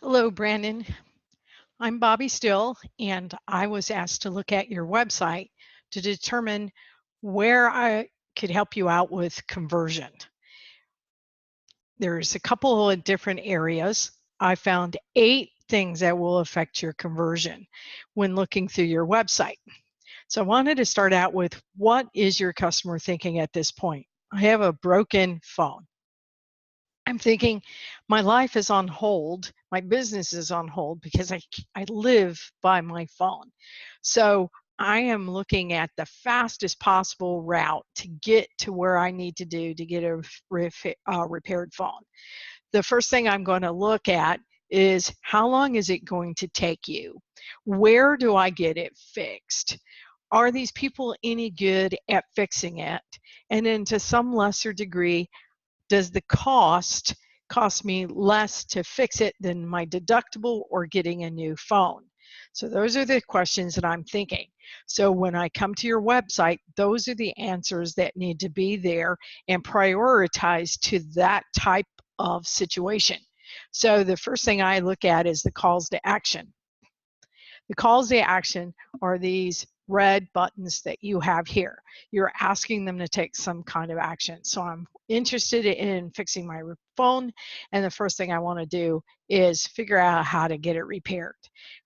Hello, Brandon. I'm Bobby Still, and I was asked to look at your website to determine where I could help you out with conversion. There's a couple of different areas. I found 8 things that will affect your conversion when looking through your website. So I wanted to start out with, what is your customer thinking at this point? I have a broken phone. I'm thinking my life is on hold, my business is on hold because I live by my phone. So I am looking at the fastest possible route to get to where I need to do to get a repaired phone. The first thing I'm going to look at is, how long is it going to take you? Where do I get it fixed? Are these people any good at fixing it? And then to some lesser degree, does the cost me less to fix it than my deductible or getting a new phone? So those are the questions that I'm thinking. So when I come to your website, those are the answers that need to be there and prioritized to that type of situation. So the first thing I look at is the calls to action. The calls to action are these red buttons that you have here. You're asking them to take some kind of action. So I'm interested in fixing my phone, and the first thing I want to do is figure out how to get it repaired.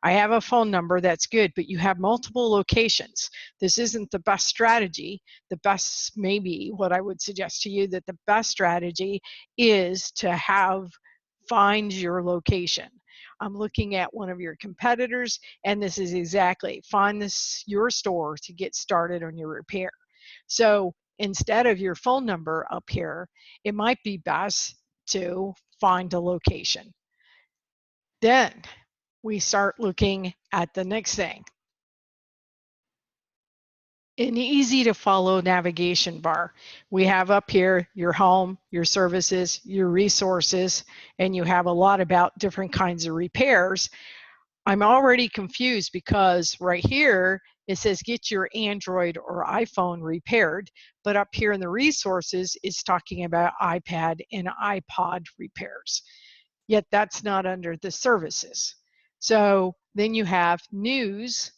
I have a phone number, that's good, but you have multiple locations. This isn't the best strategy. The best, maybe what I would suggest to you, that the best strategy is to find your location. I'm looking at one of your competitors, and this is exactly, find your store to get started on your repair. So instead of your phone number up here, it might be best to find a location. Then we start looking at the next thing. An easy to follow navigation bar. We have up here your home, your services, your resources, and you have a lot about different kinds of repairs. I'm already confused because right here it says get your Android or iPhone repaired, but up here in the resources it's talking about iPad and iPod repairs. Yet that's not under the services. So then you have news,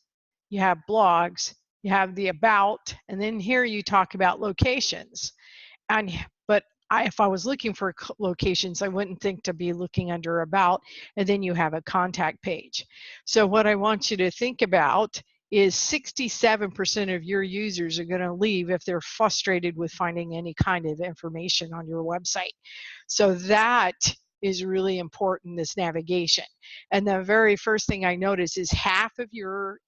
you have blogs, you have the about, and then here you talk about locations. But if I was looking for locations, I wouldn't think to be looking under about, and then you have a contact page. So what I want you to think about is 67% of your users are going to leave if they're frustrated with finding any kind of information on your website. So that is really important, this navigation. And the very first thing I notice is half of your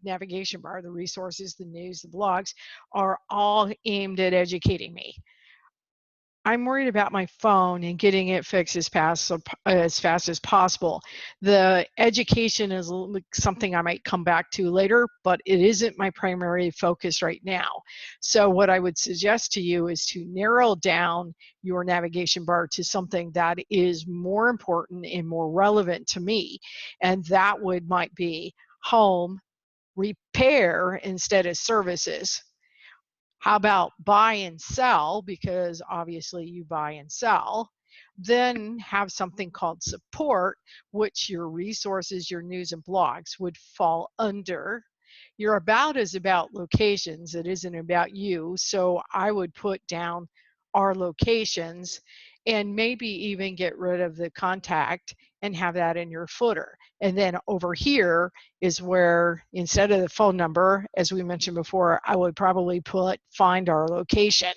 navigation bar, the resources, the news, the blogs, are all aimed at educating me. I'm worried about my phone and getting it fixed as fast as possible. The education is something I might come back to later, but it isn't my primary focus right now. So what I would suggest to you is to narrow down your navigation bar to something that is more important and more relevant to me. And that might be home, repair instead of services. How about buy and sell? Because obviously you buy and sell. Then have something called support, which your resources, your news and blogs would fall under. Your about is about locations. It isn't about you. So I would put down our locations and maybe even get rid of the contact and have that in your footer. And then over here is where, instead of the phone number, as we mentioned before, I would probably put find our location.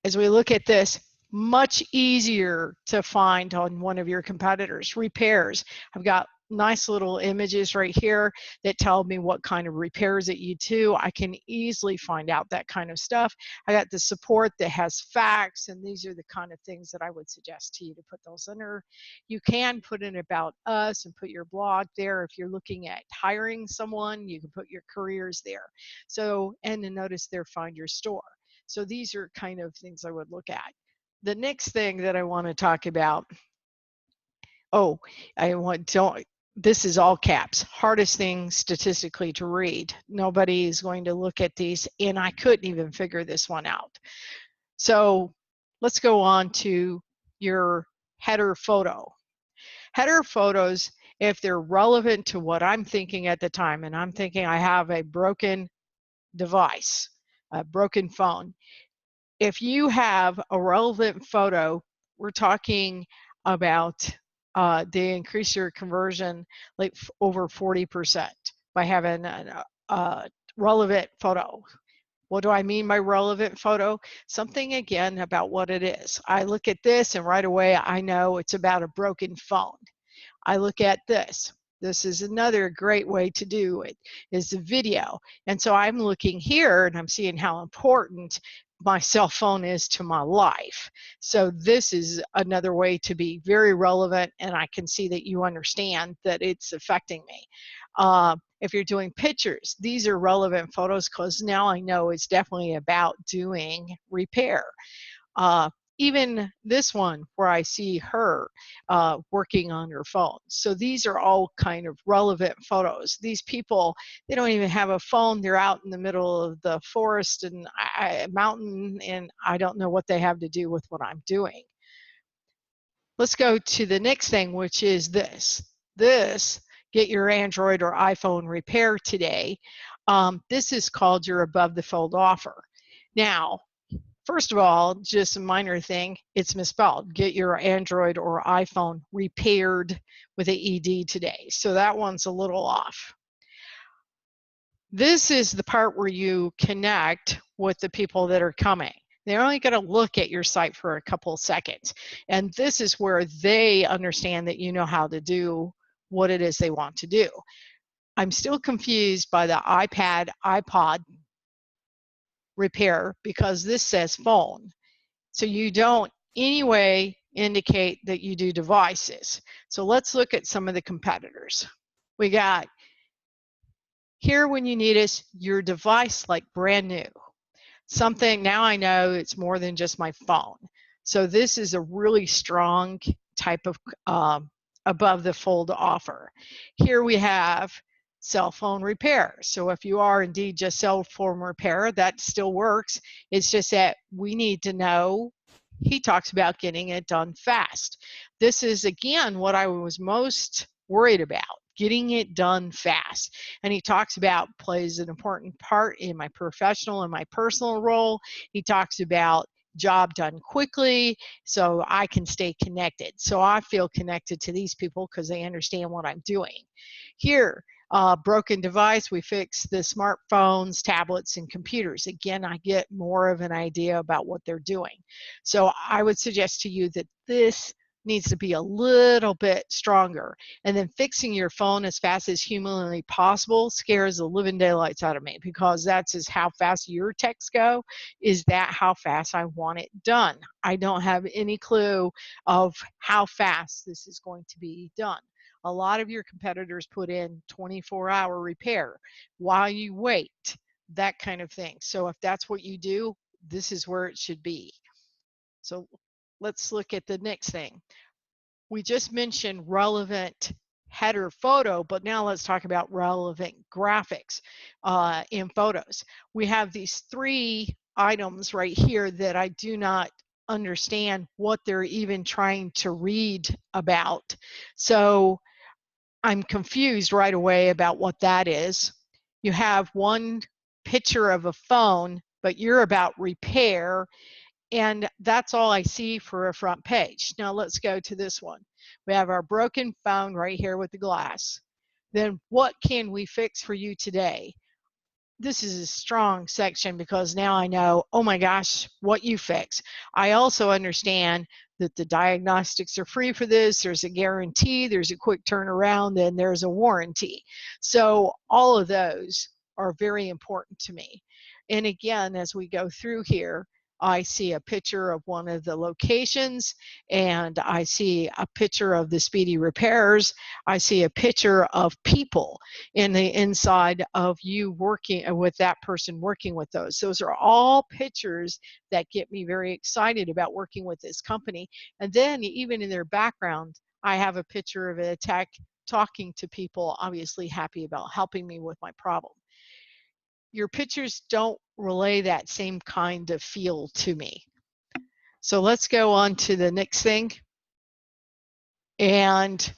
As we look at this, much easier to find on one of your competitors. Repairs. I've got nice little images right here that tell me what kind of repairs that you do. I can easily find out that kind of stuff. I got the support that has facts, and these are the kind of things that I would suggest to you to put those under. You can put in about us and put your blog there. If you're looking at hiring someone, you can put your careers there. So, and then notice there, find your store. So these are kind of things I would look at. The next thing that I want to talk about, this is all caps, hardest thing statistically to read. Nobody is going to look at these, and I couldn't even figure this one out. So let's go on to your header photo. Header photos, if they're relevant to what I'm thinking at the time, and I'm thinking I have a broken device, a broken phone. If you have a relevant photo, we're talking about they increase your conversion like over 40% by having a relevant photo. What do I mean by relevant photo? Something again about what it is. I look at this and right away I know it's about a broken phone. I look at this. This is another great way to do it, is the video. And so I'm looking here and I'm seeing how important my cell phone is to my life. So this is another way to be very relevant, and I can see that you understand that it's affecting me. If you're doing pictures, these are relevant photos because now I know it's definitely about doing repair. Even this one where I see her working on her phone. So these are all kind of relevant photos. These people, they don't even have a phone. They're out in the middle of the forest and mountain, and I don't know what they have to do with what I'm doing. Let's go to the next thing, which is this. Get your Android or iPhone repair today. This is called your above the fold offer. Now, first of all, just a minor thing, it's misspelled. Get your Android or iPhone repaired with an ED today. So that one's a little off. This is the part where you connect with the people that are coming. They're only going to look at your site for a couple seconds. And this is where they understand that you know how to do what it is they want to do. I'm still confused by the iPad, iPod repair because this says phone. So you don't anyway indicate that you do devices. So let's look at some of the competitors. We got here when you need us, your device like brand new. Something, now I know it's more than just my phone. So this is a really strong type of above the fold offer. Here we have cell phone repair. So if you are indeed just cell phone repair, that still works. It's just that we need to know. He talks about getting it done fast. This is again what I was most worried about, getting it done fast. And he talks about plays an important part in my professional and my personal role. He talks about job done quickly so I can stay connected. So I feel connected to these people because they understand what I'm doing. Here, broken device, we fix the smartphones, tablets, and computers. Again, I get more of an idea about what they're doing. So I would suggest to you that this needs to be a little bit stronger. And then fixing your phone as fast as humanly possible scares the living daylights out of me because that's just how fast your texts go. Is that how fast I want it done? I don't have any clue of how fast this is going to be done. A lot of your competitors put in 24-hour repair while you wait, that kind of thing. So if that's what you do, this is where it should be. So let's look at the next thing. We just mentioned relevant header photo, but now let's talk about relevant graphics in photos. We have these three items right here that I do not understand what they're even trying to read about. So I'm confused right away about what that is. You have one picture of a phone, but you're about repair, and that's all I see for a front page. Now let's go to this one. We have our broken phone right here with the glass. Then what can we fix for you today? This is a strong section because now I know, oh my gosh, what you fix. I also understand that the diagnostics are free for this. There's a guarantee, there's a quick turnaround, and there's a warranty. So all of those are very important to me. And again, as we go through here, I see a picture of one of the locations, and I see a picture of the speedy repairs. I see a picture of people in the inside of you working with that person working with those. Those are all pictures that get me very excited about working with this company. And then even in their background, I have a picture of a tech talking to people, obviously happy about helping me with my problem. Your pictures don't relay that same kind of feel to me. So let's go on to the next thing. And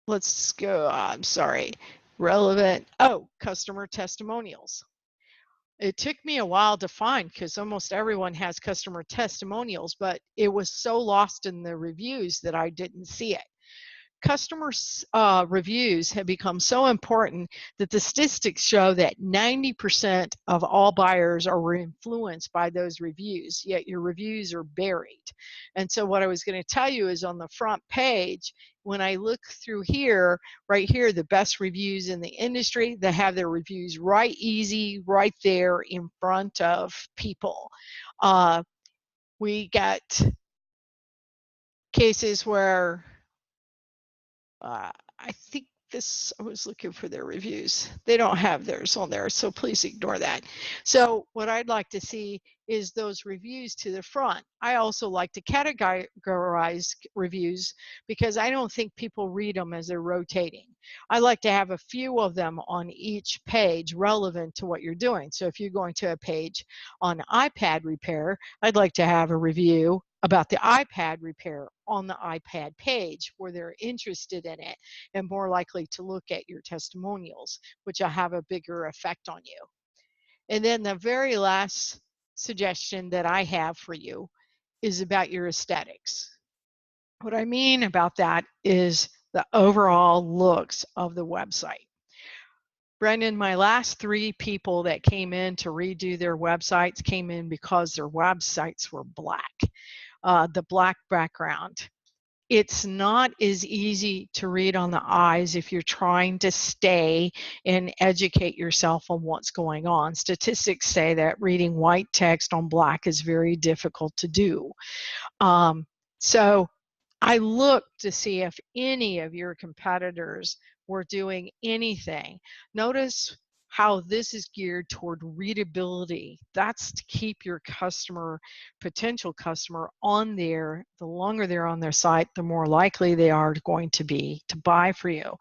let's go, I'm sorry, relevant. Oh, customer testimonials. It took me a while to find because almost everyone has customer testimonials, but it was so lost in the reviews that I didn't see it. Customer reviews have become so important that the statistics show that 90% of all buyers are influenced by those reviews, yet your reviews are buried. And so what I was going to tell you is on the front page, when I look through here, right here, the best reviews in the industry, they have their reviews right easy, right there in front of people. We got cases where I think I was looking for their reviews. They don't have theirs on there, so please ignore that. So what I'd like to see is those reviews to the front. I also like to categorize reviews because I don't think people read them as they're rotating. I like to have a few of them on each page relevant to what you're doing. So if you're going to a page on iPad repair, I'd like to have a review about the iPad repair on the iPad page where they're interested in it and more likely to look at your testimonials, which will have a bigger effect on you. And then the very last suggestion that I have for you is about your aesthetics. What I mean about that is the overall looks of the website. Brendan, my last 3 people that came in to redo their websites came in because their websites were black. The black background. It's not as easy to read on the eyes if you're trying to stay and educate yourself on what's going on. Statistics say that reading white text on black is very difficult to do. So I looked to see if any of your competitors were doing anything. Notice how this is geared toward readability. That's to keep your potential customer on there. The longer they're on their site, the more likely they are going to be to buy for you.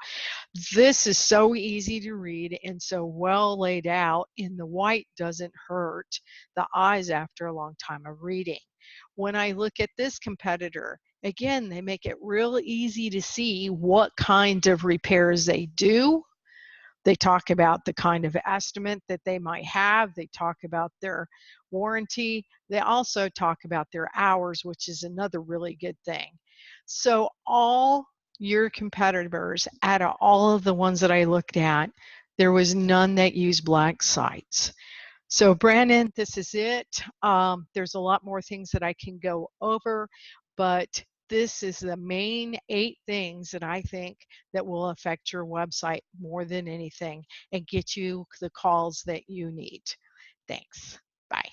This is so easy to read and so well laid out, and the white doesn't hurt the eyes after a long time of reading. When I look at this competitor, again, they make it real easy to see what kind of repairs they do. They talk about the kind of estimate that they might have. They talk about their warranty. They also talk about their hours, which is another really good thing. So all your competitors, out of all of the ones that I looked at, there was none that used black sites. So Brandon, this is it. There's a lot more things that I can go over, but this is the main 8 things that I think that will affect your website more than anything and get you the calls that you need. Thanks. Bye.